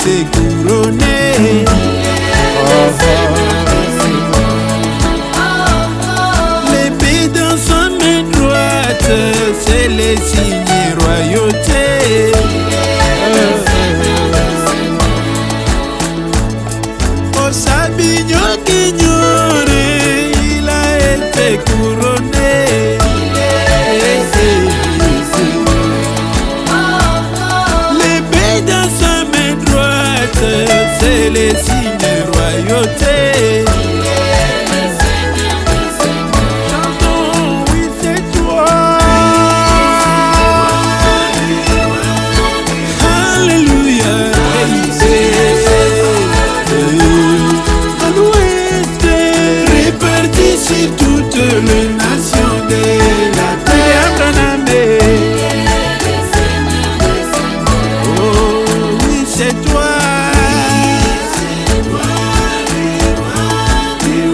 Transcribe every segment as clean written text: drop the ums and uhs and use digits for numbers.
été couronné. L'épée dans sa main droite, c'est les signes royauté. Oh Sabino Guignore, il a été couronné. L'épée dans sa main droite, c'est les signes royauté. Chantons, oui c'est toi. Alléluia. À l'ouest, répartis sur toutes les nations de la terre. Oh oui c'est toi.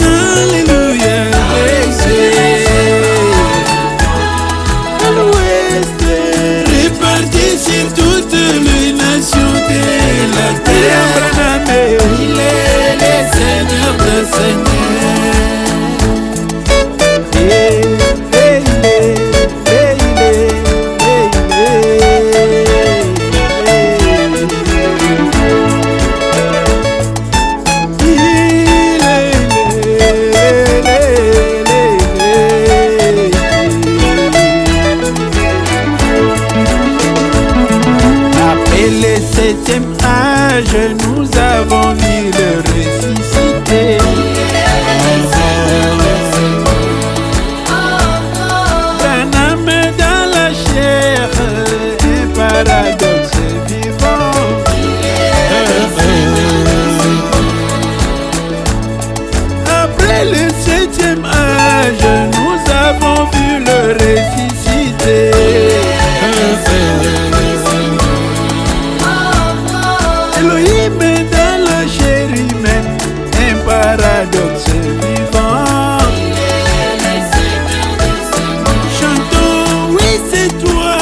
Alléluia. À l'ouest, répartis sur toutes les nations de la terre. Il est le Seigneur des Seigneurs. Après le 7e âge, nous avons vu le ressusciter. D'un âme dans la chair, un paradoxe vivant. Après le 7e âge, nous avons vu le ressusciter. Elohim dans la chair humaine, un paradoxe vivant. Chantons, oui c'est toi.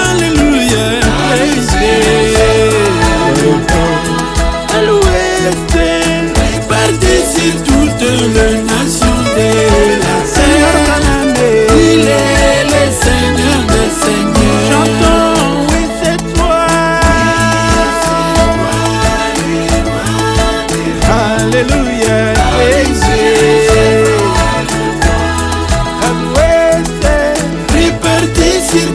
Alléluia. À l'ouest, répartis sur toutes les nations de la terre. Il est le Seigneur des Seigneurs. Chantons, oui c'est toi. Alléluia. À l'ouest, répartis sur